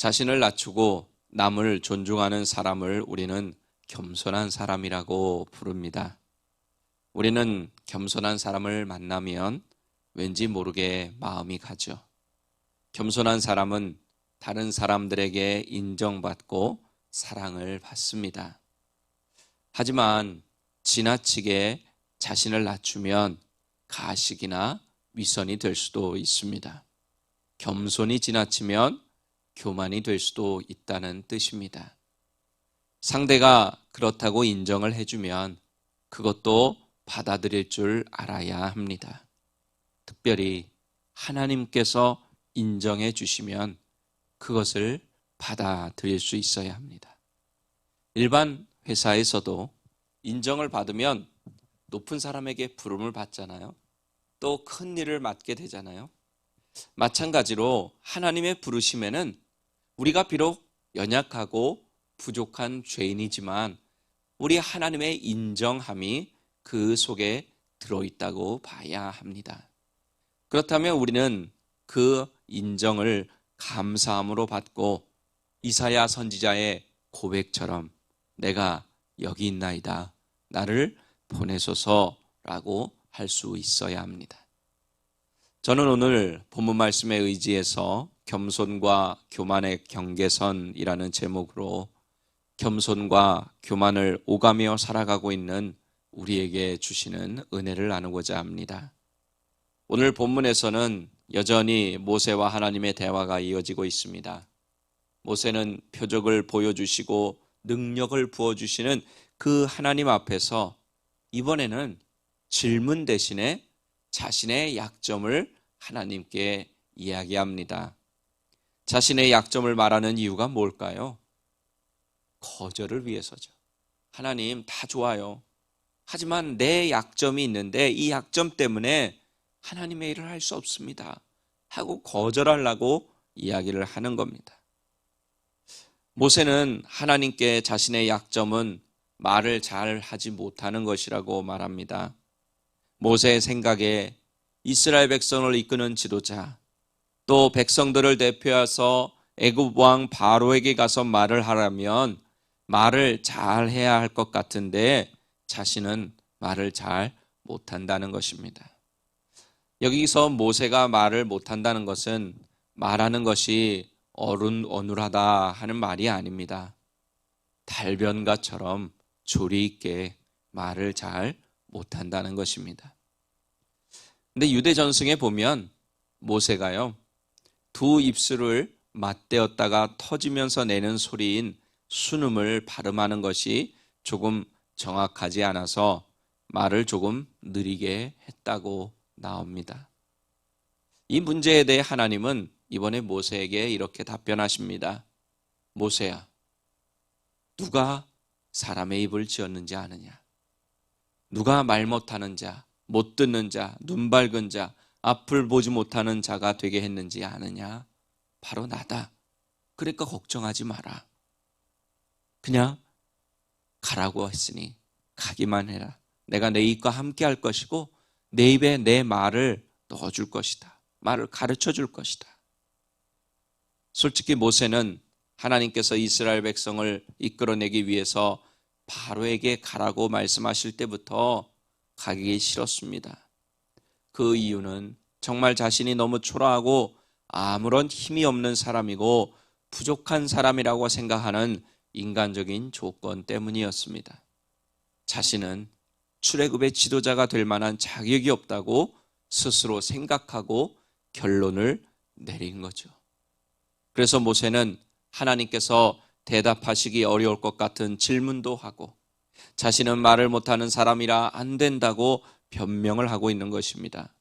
자신을 낮추고 남을 존중하는 사람을 우리는 겸손한 사람이라고 부릅니다. 우리는 겸손한 사람을 만나면 왠지 모르게 마음이 가죠. 겸손한 사람은 다른 사람들에게 인정받고 사랑을 받습니다. 하지만 지나치게 자신을 낮추면 가식이나 위선이 될 수도 있습니다. 겸손이 지나치면 교만이 될 수도 있다는 뜻입니다. 상대가 그렇다고 인정을 해주면 그것도 받아들일 줄 알아야 합니다. 특별히 하나님께서 인정해 주시면 그것을 받아들일 수 있어야 합니다. 일반 회사에서도 인정을 받으면 높은 사람에게 부름을 받잖아요. 또 큰 일을 맡게 되잖아요. 마찬가지로 하나님의 부르심에는 우리가 비록 연약하고 부족한 죄인이지만 우리 하나님의 인정함이 그 속에 들어있다고 봐야 합니다. 그렇다면 우리는 그 인정을 감사함으로 받고 이사야 선지자의 고백처럼 내가 여기 있나이다, 나를 보내소서라고 할 수 있어야 합니다. 저는 오늘 본문 말씀에 의지해서 겸손과 교만의 경계선이라는 제목으로 겸손과 교만을 오가며 살아가고 있는 우리에게 주시는 은혜를 나누고자 합니다. 오늘 본문에서는 여전히 모세와 하나님의 대화가 이어지고 있습니다. 모세는 표적을 보여주시고 능력을 부어주시는 그 하나님 앞에서 이번에는 질문 대신에 자신의 약점을 하나님께 이야기합니다. 자신의 약점을 말하는 이유가 뭘까요? 거절을 위해서죠. 하나님, 다 좋아요. 하지만 내 약점이 있는데 이 약점 때문에 하나님의 일을 할 수 없습니다 하고 거절하려고 이야기를 하는 겁니다. 모세는 하나님께 자신의 약점은 말을 잘 하지 못하는 것이라고 말합니다. 모세의 생각에 이스라엘 백성을 이끄는 지도자, 또 백성들을 대표해서 애굽 왕 바로에게 가서 말을 하라면 말을 잘 해야 할 것 같은데 자신은 말을 잘 못한다는 것입니다. 여기서 모세가 말을 못한다는 것은 말하는 것이 어눌하다 하는 말이 아닙니다. 달변가처럼 조리 있게 말을 잘 못한다는 것입니다. 근데 유대 전승에 보면 모세가요, 두 입술을 맞대었다가 터지면서 내는 소리인 순음을 발음하는 것이 조금 정확하지 않아서 말을 조금 느리게 했다고 나옵니다. 이 문제에 대해 하나님은 이번에 모세에게 이렇게 답변하십니다. 모세야, 누가 사람의 입을 지었는지 아느냐? 누가 말 못하는 자, 못 듣는 자, 눈 밝은 자, 앞을 보지 못하는 자가 되게 했는지 아느냐? 바로 나다. 그러니까 걱정하지 마라. 그냥 가라고 했으니 가기만 해라. 내가 내 입과 함께 할 것이고 내 입에 내 말을 넣어줄 것이다. 말을 가르쳐 줄 것이다. 솔직히 모세는 하나님께서 이스라엘 백성을 이끌어내기 위해서 바로에게 가라고 말씀하실 때부터 가기 싫었습니다. 그 이유는 정말 자신이 너무 초라하고 아무런 힘이 없는 사람이고 부족한 사람이라고 생각하는 인간적인 조건 때문이었습니다. 자신은 출애굽의 지도자가 될 만한 자격이 없다고 스스로 생각하고 결론을 내린 거죠. 그래서 모세는 하나님께서 대답하시기 어려울 것 같은 질문도 하고 자신은 말을 못하는 사람이라 안 된다고 변명을 하고 있는 것입니다.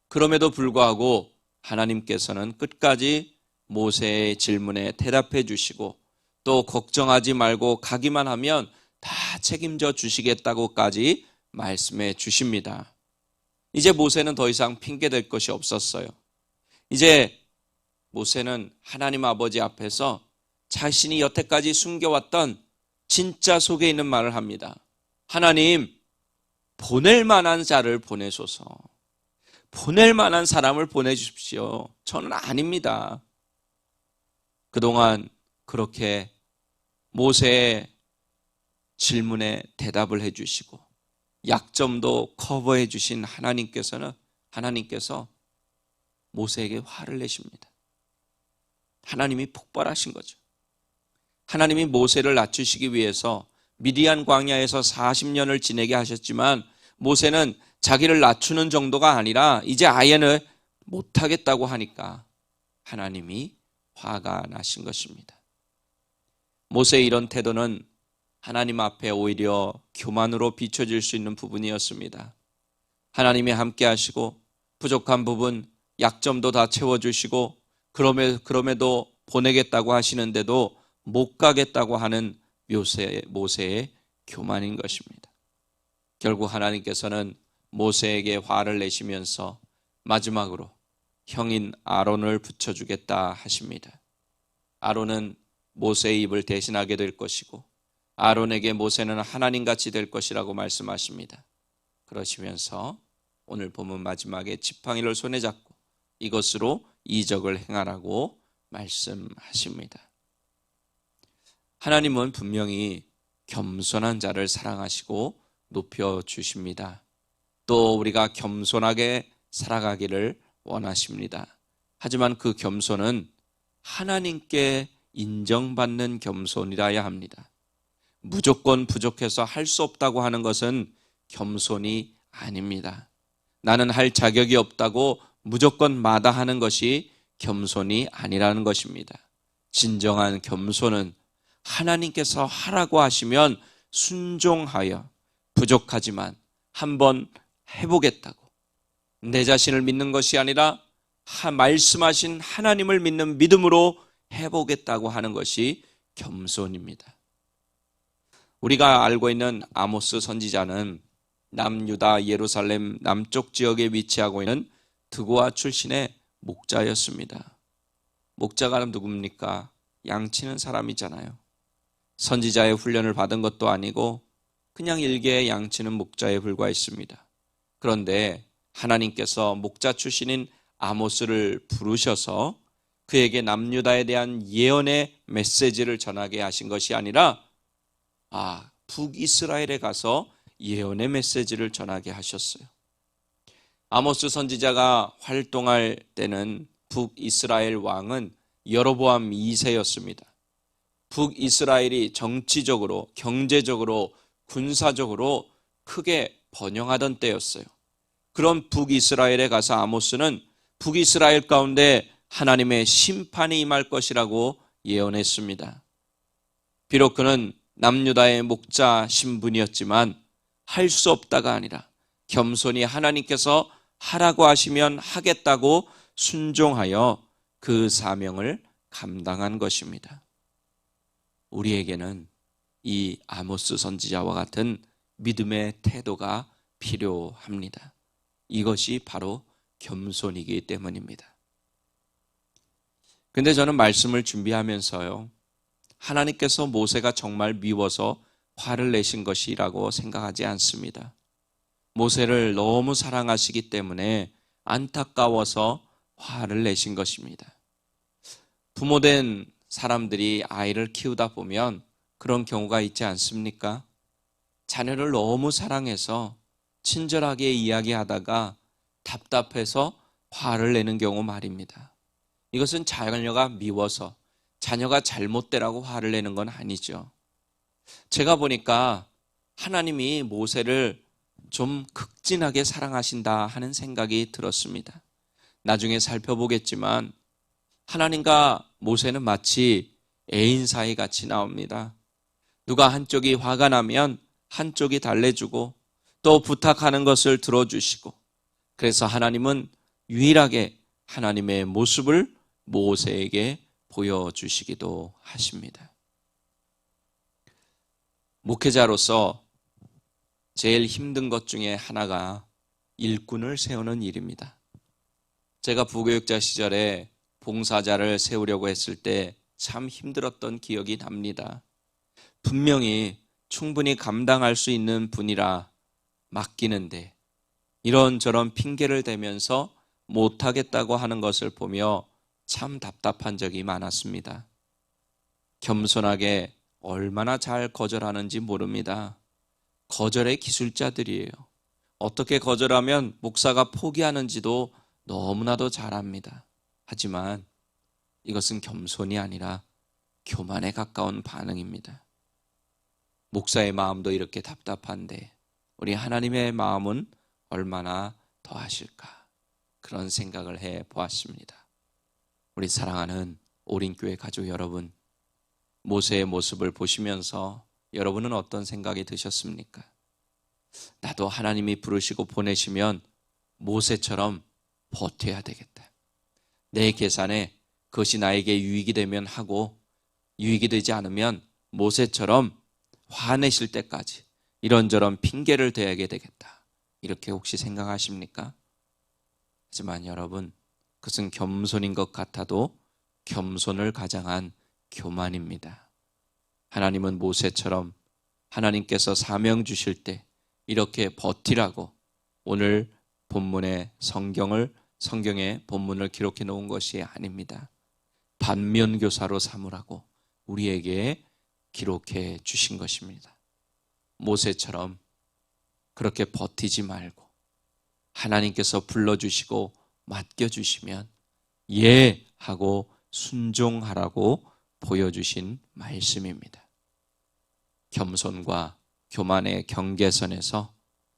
그럼에도 불구하고 하나님께서는 끝까지 모세의 질문에 대답해 주시고 또 걱정하지 말고 가기만 하면 다 책임져 주시겠다고까지 말씀해 주십니다. 이제 모세는 더 이상 핑계댈 것이 없었어요. 이제 모세는 하나님 아버지 앞에서 자신이 여태까지 숨겨왔던 진짜 속에 있는 말을 합니다. 하나님, 보낼 만한 자를 보내소서. 보낼 만한 사람을 보내주십시오. 저는 아닙니다. 그동안 그렇게 모세의 질문에 대답을 해주시고 약점도 커버해 주신 하나님께서 모세에게 화를 내십니다. 하나님이 폭발하신 거죠. 하나님이 모세를 낮추시기 위해서 미디안 광야에서 40년을 지내게 하셨지만 모세는 자기를 낮추는 정도가 아니라 이제 아예는 못하겠다고 하니까 하나님이 화가 나신 것입니다. 모세의 이런 태도는 하나님 앞에 오히려 교만으로 비춰질 수 있는 부분이었습니다. 하나님이 함께 하시고 부족한 부분, 약점도 다 채워주시고 그럼에도 보내겠다고 하시는데도 못 가겠다고 하는 모세의 교만인 것입니다. 결국 하나님께서는 모세에게 화를 내시면서 마지막으로 형인 아론을 붙여주겠다 하십니다. 아론은 모세의 입을 대신하게 될 것이고 아론에게 모세는 하나님같이 될 것이라고 말씀하십니다. 그러시면서 오늘 본문 마지막에 지팡이를 손에 잡고 이것으로 이적을 행하라고 말씀하십니다. 하나님은 분명히 겸손한 자를 사랑하시고 높여주십니다. 또 우리가 겸손하게 살아가기를 원하십니다. 하지만 그 겸손은 하나님께 인정받는 겸손이라야 합니다. 무조건 부족해서 할 수 없다고 하는 것은 겸손이 아닙니다. 나는 할 자격이 없다고 무조건 마다하는 것이 겸손이 아니라는 것입니다. 진정한 겸손은 하나님께서 하라고 하시면 순종하여 부족하지만 한번 해보겠다고 내 자신을 믿는 것이 아니라 말씀하신 하나님을 믿는 믿음으로 해보겠다고 하는 것이 겸손입니다. 우리가 알고 있는 아모스 선지자는 남유다 예루살렘 남쪽 지역에 위치하고 있는 드고아 출신의 목자였습니다. 목자가 누굽니까? 양치는 사람이잖아요. 선지자의 훈련을 받은 것도 아니고 그냥 일개의 양치는 목자에 불과했습니다. 그런데 하나님께서 목자 출신인 아모스를 부르셔서 그에게 남유다에 대한 예언의 메시지를 전하게 하신 것이 아니라 북이스라엘에 가서 예언의 메시지를 전하게 하셨어요. 아모스 선지자가 활동할 때는 북이스라엘 왕은 여로보암 2세였습니다. 북이스라엘이 정치적으로, 경제적으로, 군사적으로 크게 번영하던 때였어요. 그런 북이스라엘에 가서 아모스는 북이스라엘 가운데 하나님의 심판이 임할 것이라고 예언했습니다. 비록 그는 남유다의 목자 신분이었지만 할 수 없다가 아니라 겸손히 하나님께서 하라고 하시면 하겠다고 순종하여 그 사명을 감당한 것입니다. 우리에게는 이 아모스 선지자와 같은 믿음의 태도가 필요합니다. 이것이 바로 겸손이기 때문입니다. 근데 저는 말씀을 준비하면서요, 하나님께서 모세가 정말 미워서 화를 내신 것이라고 생각하지 않습니다. 모세를 너무 사랑하시기 때문에 안타까워서 화를 내신 것입니다. 부모된 사람들이 아이를 키우다 보면 그런 경우가 있지 않습니까? 자녀를 너무 사랑해서 친절하게 이야기하다가 답답해서 화를 내는 경우 말입니다. 이것은 자녀가 미워서 자녀가 잘못되라고 화를 내는 건 아니죠. 제가 보니까 하나님이 모세를 좀 극진하게 사랑하신다 하는 생각이 들었습니다. 나중에 살펴보겠지만 하나님과 모세는 마치 애인 사이 같이 나옵니다. 누가 한쪽이 화가 나면 한쪽이 달래주고 또 부탁하는 것을 들어주시고, 그래서 하나님은 유일하게 하나님의 모습을 모세에게 보여주시기도 하십니다. 목회자로서 제일 힘든 것 중에 하나가 일꾼을 세우는 일입니다. 제가 부교육자 시절에 봉사자를 세우려고 했을 때 참 힘들었던 기억이 납니다. 분명히 충분히 감당할 수 있는 분이라 맡기는데 이런저런 핑계를 대면서 못하겠다고 하는 것을 보며 참 답답한 적이 많았습니다. 겸손하게 얼마나 잘 거절하는지 모릅니다. 거절의 기술자들이에요. 어떻게 거절하면 목사가 포기하는지도 너무나도 잘 압니다. 하지만 이것은 겸손이 아니라 교만에 가까운 반응입니다. 목사의 마음도 이렇게 답답한데 우리 하나님의 마음은 얼마나 더하실까? 그런 생각을 해 보았습니다. 우리 사랑하는 오린교회 가족 여러분, 모세의 모습을 보시면서 여러분은 어떤 생각이 드셨습니까? 나도 하나님이 부르시고 보내시면 모세처럼 버텨야 되겠다. 내 계산에 그것이 나에게 유익이 되면 하고 유익이 되지 않으면 모세처럼 화내실 때까지 이런저런 핑계를 대게 되겠다. 이렇게 혹시 생각하십니까? 하지만 여러분, 그것은 겸손인 것 같아도 겸손을 가장한 교만입니다. 하나님은 모세처럼 하나님께서 사명 주실 때 이렇게 버티라고 오늘 본문의 성경의 본문을 기록해 놓은 것이 아닙니다. 반면교사로 삼으라고 우리에게 기록해 주신 것입니다. 모세처럼 그렇게 버티지 말고 하나님께서 불러주시고 맡겨주시면 예 하고 순종하라고 보여주신 말씀입니다. 겸손과 교만의 경계선에서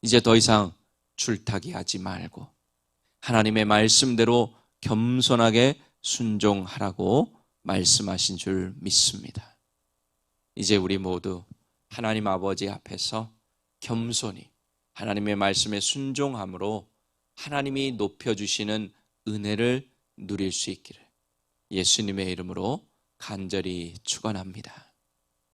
이제 더 이상 줄타기 하지 말고 하나님의 말씀대로 겸손하게 순종하라고 말씀하신 줄 믿습니다. 이제 우리 모두 하나님 아버지 앞에서 겸손히 하나님의 말씀에 순종함으로 하나님이 높여주시는 은혜를 누릴 수 있기를 예수님의 이름으로 간절히 축원합니다.